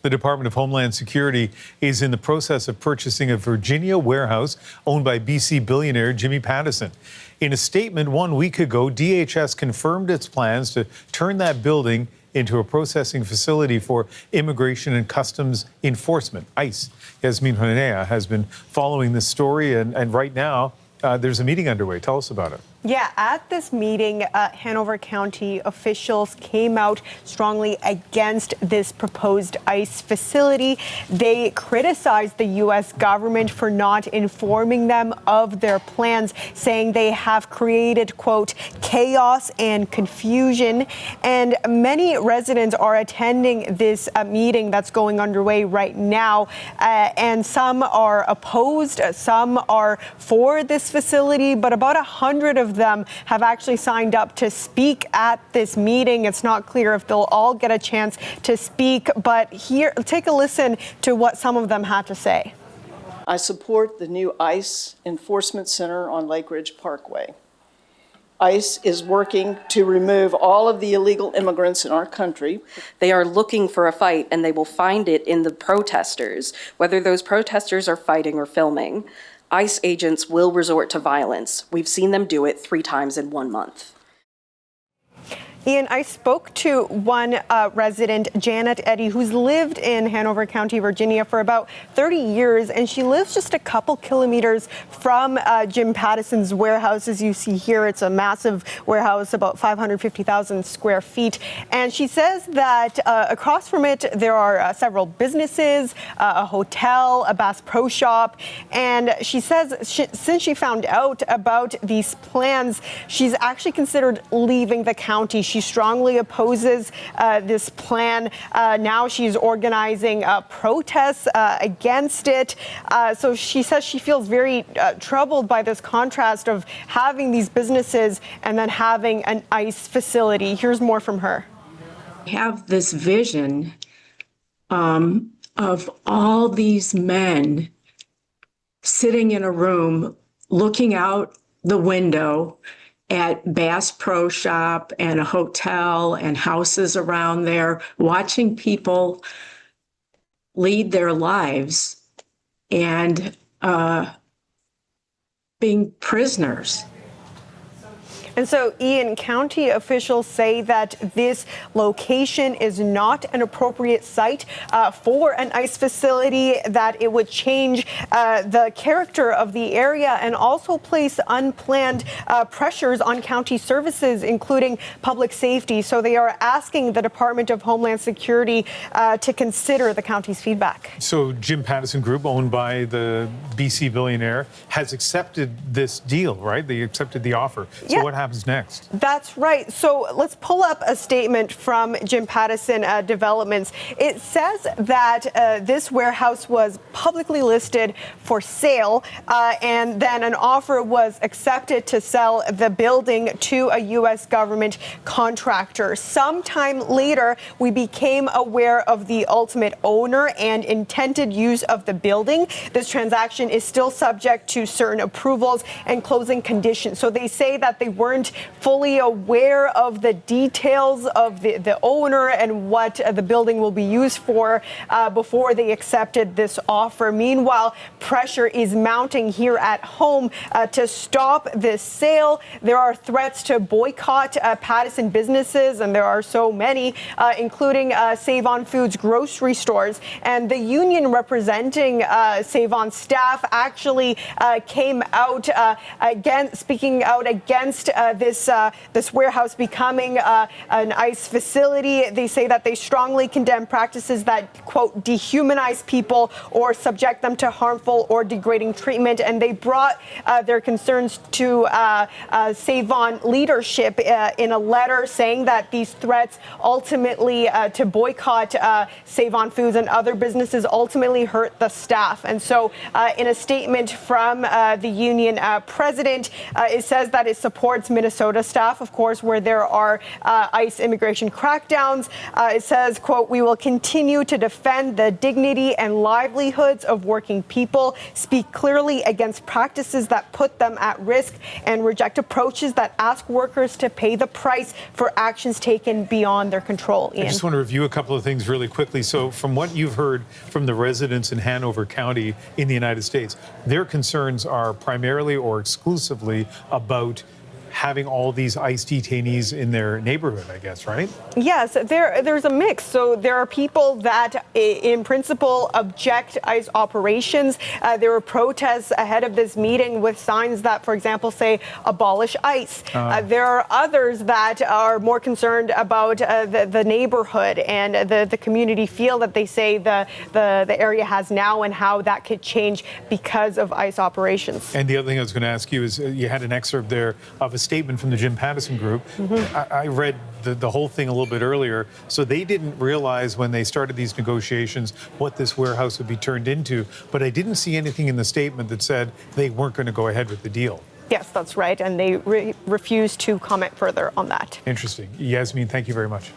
The Department of Homeland Security is in the process of purchasing a Virginia warehouse owned by BC billionaire Jim Pattison. In a statement 1 week ago, DHS confirmed its plans to turn that building into a processing facility for Immigration and Customs Enforcement, ICE. Yasmin Hanea has been following this story, and right now there's a meeting underway. Tell us about it. Yeah, at this meeting, Hanover County officials came out strongly against this proposed ICE facility. They criticized the U.S. government for not informing them of their plans, saying they have created, quote, chaos and confusion. And many residents are attending this meeting that's going underway right now. And some are opposed, some are for this facility, but about 100 of them have actually signed up to speak at this meeting. It's not clear if they'll all get a chance to speak, but here, take a listen to what some of them had to say. I support the new ICE Enforcement Center on Lake Ridge Parkway. ICE is working to remove all of the illegal immigrants in our country. They are looking for a fight, and they will find it in the protesters, whether those protesters are fighting or filming. ICE agents will resort to violence. We've seen them do it 3 times in 1 month. Ian, I spoke to one resident, Janet Eddy, who's lived in Hanover County, Virginia for about 30 years, and she lives just a couple kilometers from Jim Pattison's warehouse. As you see here, it's a massive warehouse, about 550,000 square feet. And she says that across from it, there are several businesses, a hotel, a Bass Pro Shop. And she says since she found out about these plans, she's actually considered leaving the county. She strongly opposes this plan. Now she's organizing protests against it. So she says she feels very troubled by this contrast of having these businesses and then having an ICE facility. Here's more from her. I have this vision of all these men sitting in a room looking out the window at Bass Pro Shop and a hotel and houses around there, watching people lead their lives and being prisoners. And so, Ian, county officials say that this location is not an appropriate site for an ICE facility, that it would change the character of the area and also place unplanned pressures on county services, including public safety. So they are asking the Department of Homeland Security to consider the county's feedback. So Jim Pattison Group, owned by the BC billionaire, has accepted this deal, right? They accepted the offer. So yeah. What happens next? That's right. So let's pull up a statement from Jim Pattison Developments. It says that this warehouse was publicly listed for sale, and then an offer was accepted to sell the building to a U.S. government contractor. Sometime later, we became aware of the ultimate owner and intended use of the building. This transaction is still subject to certain approvals and closing conditions. So they say that they weren't fully aware of the details of the owner and what the building will be used for before they accepted this offer. Meanwhile, pressure is mounting here at home to stop this sale. There are threats to boycott Pattison businesses, and there are so many, including Save On Foods grocery stores. And the union representing Save On staff actually came out speaking out against this warehouse becoming an ICE facility. They say that they strongly condemn practices that, quote, dehumanize people or subject them to harmful or degrading treatment. And they brought their concerns to Save On leadership in a letter saying that these threats ultimately to boycott Save On Foods and other businesses ultimately hurt the staff. And so in a statement from the union president, it says that it supports Minnesota staff, of course, where there are ICE immigration crackdowns. It says, quote, "We will continue to defend the dignity and livelihoods of working people, speak clearly against practices that put them at risk, and reject approaches that ask workers to pay the price for actions taken beyond their control." Ian. I just want to review a couple of things really quickly. So from what you've heard from the residents in Hanover County in the United States, their concerns are primarily or exclusively about having all these ICE detainees in their neighborhood, I guess, right? Yes, there's a mix. So there are people that, in principle, object ICE operations. There were protests ahead of this meeting with signs that, for example, say abolish ICE. There are others that are more concerned about the neighborhood and the community feel that they say the area has now and how that could change because of ICE operations. And the other thing I was going to ask you is you had an excerpt there of a statement from the Jim Pattison group. I read the whole thing a little bit earlier. So they didn't realize when they started these negotiations what this warehouse would be turned into. But I didn't see anything in the statement that said they weren't going to go ahead with the deal. Yes, that's right. And they refused to comment further on that. Interesting. Yasmin, thank you very much.